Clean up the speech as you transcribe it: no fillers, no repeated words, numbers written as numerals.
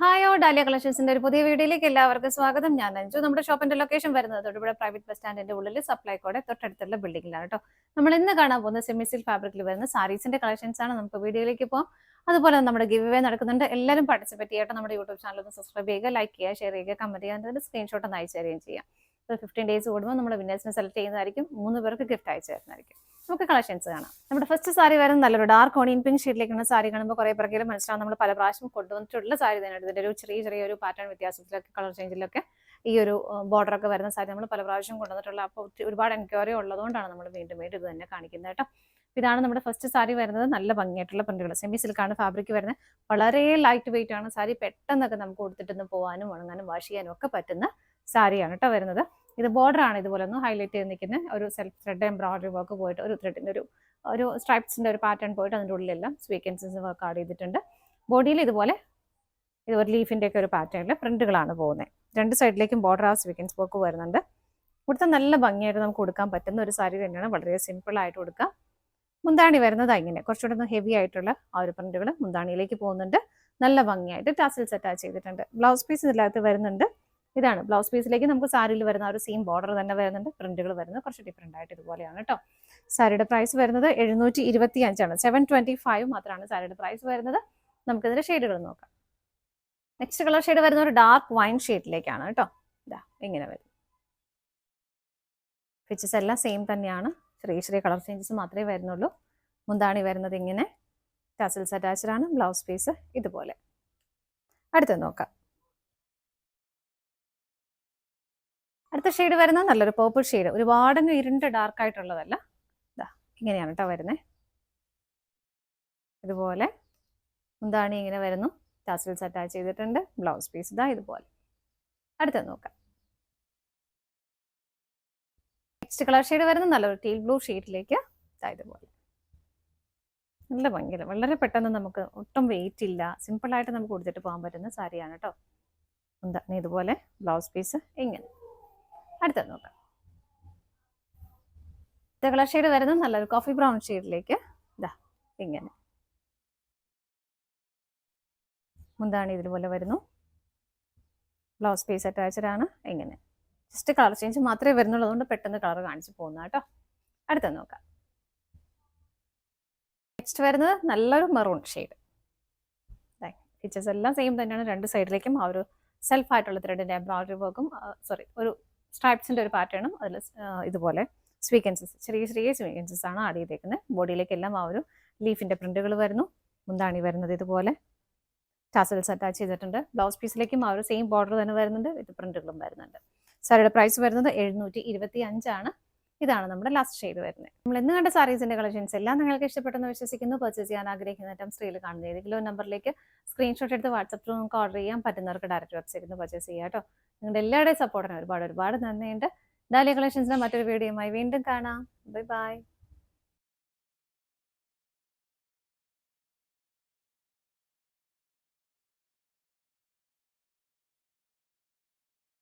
Hi ഓ dahlia കളക്ഷൻസിന്റെ ഒരു പുതിയ വീഡിയോയിലേക്ക് എല്ലാവർക്കും സ്വാഗതം. ഞാൻ അഞ്ജു. നമ്മുടെ ഷോപ്പിന്റെ ലൊക്കേഷൻ വരുന്നത് തൊടുപുഴ പ്രൈവറ്റ് ബസ് സ്റ്റാൻഡിന്റെ ഉള്ളിൽ സപ്ലൈകോടെ തൊട്ടടുത്തുള്ള ബിൽഡിംഗിലാണ് കേട്ടോ. നമ്മൾ ഇന്ന് കാണാൻ പോകുന്ന സെമി സിൽക്ക് ഫാബ്രിക്കിൽ വരുന്ന സാരീസിന്റെ കളക്ഷൻസ് ആണ്. നമുക്ക് വീഡിയോയിലേക്ക് പോകാം. അതുപോലെ നമ്മുടെ ഗിവ് അവേ നടക്കുന്നുണ്ട്. എല്ലാവരും പാർട്ടിസിപ്പേറ്റ് ചെയ്യട്ടെ. നമ്മുടെ യൂട്യൂബ് ചാനൽ ഒന്ന് സബ്സ്ക്രൈബ് ചെയ്യുക, ലൈക്ക് ചെയ്യുക, ഷെയർ ചെയ്യുക, കമന്റ് ചെയ്യുക, അതിന്റെ സ്ക്രീൻഷോട്ട് ഒന്ന് അയച്ചു തരികയും ചെയ്യാം. 15 ഡേയ്സ് കൂടുമ്പോൾ നമ്മുടെ വിന്നേഴ്സിനെ സെലക്ട് ചെയ്യുന്നതായിരിക്കും. 3 പേർക്ക് ഗിഫ്റ്റ് അയച്ചു തരുന്നതായിരിക്കും. നമുക്ക് കളക്ഷൻസ് കാണാം. നമ്മുടെ ഫസ്റ്റ് സാരി വരുന്നത് നല്ലൊരു ഡാർക്ക് ഓണിയൻ പിങ്ക് ഷെയ്ഡിലേക്കുള്ള സാരി കാണുമ്പോൾ കുറെ പേർക്ക് മനസ്സിലാവും നമ്മൾ പല പ്രാവശ്യം കൊണ്ടുവന്നിട്ടുള്ള സാരി തന്നെ. ഇതിന്റെ ഒരു ചെറിയൊരു പാറ്റേൺ വ്യത്യാസത്തിലൊക്കെ കളർ ചേഞ്ചിലൊക്കെ ഈ ഒരു ബോർഡർ ഒക്കെ വരുന്ന സാരി നമ്മൾ പല പ്രാവശ്യം കൊണ്ടുവന്നിട്ടുള്ള. അപ്പോൾ ഒരുപാട് എൻക്വയറി ഉള്ളതുകൊണ്ടാണ് നമ്മൾ വീണ്ടും ഇത് തന്നെ കാണിക്കുന്നത് കേട്ടോ. ഇതാണ് നമ്മുടെ ഫസ്റ്റ് സാരി വരുന്നത്. നല്ല ഭംഗിയായിട്ടുള്ള പ്രിന്റുകൾ, സെമി സിൽക്കാണ് ഫാബ്രിക് വരുന്നത്. വളരെ ലൈറ്റ് വെയിറ്റ് ആണ് സാരി. പെട്ടെന്നൊക്കെ നമുക്ക് കൊടുത്തിട്ടൊന്ന് പോകാനും ഉണങ്ങാനും വാഷ് ചെയ്യാനും ഒക്കെ പറ്റുന്ന സാരിയാണ് കേട്ടോ വരുന്നത്. ഇത് ബോർഡർ ആണ് ഇതുപോലെ ഒന്ന് ഹൈലൈറ്റ് ചെയ്ത് നിൽക്കുന്ന ഒരു സെൽഫ് ത്രെഡ് എംബ്രോയിഡറി വർക്ക് പോയിട്ട് ഒരു ത്രെഡിന്റെ ഒരു സ്ട്രൈപ്സിന്റെ ഒരു പാറ്റേൺ പോയിട്ട് അതിൻ്റെ ഉള്ളിലെല്ലാം സ്വീക്കൻസസ് വർക്ക് ആഡ് ചെയ്തിട്ടുണ്ട്. ബോഡിയിൽ ഇതുപോലെ ലീഫിന്റെ ഒക്കെ ഒരു പാറ്റേണിൽ പ്രിന്റുകളാണ് പോകുന്നത്. രണ്ട് സൈഡിലേക്കും ബോർഡർ ആ സ്വീക്കൻസ് വർക്ക് വരുന്നുണ്ട്. ഇവിടുത്തെ നല്ല ഭംഗിയായിട്ട് നമുക്ക് കൊടുക്കാൻ പറ്റുന്ന ഒരു സാരി തന്നെയാണ്. വളരെ സിമ്പിൾ ആയിട്ട് കൊടുക്കാം. മുന്താണി വരുന്നത് ഇങ്ങനെ കുറച്ചുകൂടെ ഒന്ന് ഹെവി ആയിട്ടുള്ള ആ ഒരു പ്രിന്റുകൾ മുന്താണിയിലേക്ക് പോകുന്നുണ്ട്. നല്ല ഭംഗിയായിട്ട് ടാസിൽസ് അറ്റാച്ച് ചെയ്തിട്ടുണ്ട്. ബ്ലൗസ് പീസ് ഇതിനകത്ത് വരുന്നുണ്ട്. ഇതാണ് ബ്ലൗസ് പീസിലേക്ക് നമുക്ക് സാരിയിൽ വരുന്ന ഒരു സെയിം ബോർഡർ തന്നെ വരുന്നുണ്ട്. പ്രിന്റുകൾ വരുന്നത് കുറച്ച് ഡിഫറെന്റ് ആയിട്ട് ഇതുപോലെയാണ് കേട്ടോ. സാരിയുടെ പ്രൈസ് വരുന്നത് 725 725 മാത്രമാണ് സാരിയുടെ പ്രൈസ് വരുന്നത്. നമുക്കിതിന്റെ ഷെയ്ഡുകൾ നോക്കാം. നെക്സ്റ്റ് കളർ ഷെയ്ഡ് വരുന്ന ഒരു ഡാർക്ക് വൈൻ ഷെയ്ഡിലേക്കാണ് കേട്ടോ. ഇതാ ഇങ്ങനെ വരും. ഫിച്ചസ് എല്ലാം സെയിം തന്നെയാണ്. ചെറിയ കളർ ചേഞ്ചസ് മാത്രമേ വരുന്നുള്ളൂ. മുന്താണി വരുന്നത് ഇങ്ങനെ ടാസൽസ് അറ്റാച്ച്ഡ് ആണ്. ബ്ലൗസ് പീസ് ഇതുപോലെ. അടുത്തത് നോക്കാം. അടുത്ത ഷെയ്ഡ് വരുന്നത് നല്ലൊരു പേർപ്പിൾ ഷെയ്ഡ്. ഒരുപാടങ്ങ് ഇരുണ്ട് ഡാർക്ക് ആയിട്ടുള്ളതല്ല. ഇതാ ഇങ്ങനെയാണ് കേട്ടോ വരുന്നത്. ഇതുപോലെ മുന്താണി ഇങ്ങനെ വരുന്നു. ടാസൽസ് അറ്റാച്ച് ചെയ്തിട്ടുണ്ട്. ബ്ലൗസ് പീസ് ഇതാ ഇതുപോലെ. അടുത്തത് നോക്കാം. നെക്സ്റ്റ് കളർ ഷെയ്ഡ് വരുന്നത് നല്ലൊരു ടീൽ ബ്ലൂ ഷെയ്ഡിലേക്ക് ഇതാ ഇതുപോലെ. നല്ല ഭംഗിയില്ല. വളരെ പെട്ടെന്ന് നമുക്ക് ഒട്ടും വെയിറ്റ് ഇല്ല. സിമ്പിളായിട്ട് നമുക്ക് കൊടുത്തിട്ട് പോകാൻ പറ്റുന്ന സാരിയാണ് കേട്ടോ. മുന്താണി ഇതുപോലെ. ബ്ലൗസ് പീസ് ഇങ്ങനെ. അടുത്തത് നോക്കാം. ഇത് കളർ ഷെയ്ഡ് വരുന്നത് നല്ലൊരു കോഫി ബ്രൗൺ ഷെയ്ഡിലേക്ക് ഇതാ ഇങ്ങനെ. മുന്താണി ഇതുപോലെ വരുന്നു. ബ്ലൗസ് പീസ് അറ്റാച്ച്ഡ് ആണ് ഇങ്ങനെ. ജസ്റ്റ് കളർ ചേഞ്ച് മാത്രമേ വരുന്നുള്ളൂ. അതുകൊണ്ട് പെട്ടെന്ന് കളർ കാണിച്ചു പോകുന്ന കേട്ടോ. അടുത്തത് നോക്കാം. നെക്സ്റ്റ് വരുന്നത് നല്ലൊരു മെറൂൺ ഷെയ്ഡ്. ഫീച്ചേഴ്സ് എല്ലാം സെയിം തന്നെയാണ്. രണ്ട് സൈഡിലേക്കും ആ ഒരു സെൽഫ് ആയിട്ടുള്ള ത്രെഡിന്റെ എംബ്രോയിഡറി വർക്കും ഒരു സ്ട്രൈപ്സിന്റെ ഒരു പാറ്റേണും അതിൽ ഇതുപോലെ സ്വീക്കൻസസ് ചെറിയ സ്വീക്കൻസസ് ആണ് ആഡ് ചെയ്തേക്കുന്നത്. ബോഡിയിലേക്കെല്ലാം ആ ഒരു ലീഫിന്റെ പ്രിന്റുകൾ വരുന്നു. മുന്താണി വരുന്നത് ഇതുപോലെ ടാസൽസ് അറ്റാച്ച് ചെയ്തിട്ടുണ്ട്. ബ്ലൗസ് പീസിലേക്കും ആ ഒരു സെയിം ബോർഡർ തന്നെ വരുന്നുണ്ട്. ഇത് പ്രിന്റുകളും വരുന്നുണ്ട്. സാരിയുടെ പ്രൈസ് വരുന്നത് 725 ഇതാണ് നമ്മുടെ ലാസ്റ്റ് ഷെയ്ഡ് വരുന്നത്. നമ്മൾ ഇന്ന് കണ്ട സാരീസിന്റെ കളക്ഷൻസ് എല്ലാം നിങ്ങൾക്ക് ഇഷ്ടപ്പെട്ടെന്ന് വിശ്വസിക്കുന്നു. പർച്ചേസ് ചെയ്യാൻ ആഗ്രഹിക്കുന്ന ഐറ്റം സ്ക്രീനിൽ കാണുന്ന ഏതെങ്കിലും നമ്പറിലേക്ക് സ്ക്രീൻഷോട്ട് എടുത്ത് വാട്സപ്പിൽ നമുക്ക് ഓർഡർ ചെയ്യാൻ പറ്റുന്നവർക്ക് ഡയറക്റ്റ് വെബ്സൈറ്റിൽ നിന്ന് പർച്ചേസ് ചെയ്യാം കേട്ടോ. നിങ്ങളുടെ എല്ലാവരുടെയും സപ്പോർട്ടിന് ഒരുപാട് നന്ദിയുണ്ട്. ഡാലിയ കളക്ഷൻസിന്റെ മറ്റൊരു വീഡിയോയുമായി വീണ്ടും കാണാം. Bye bye.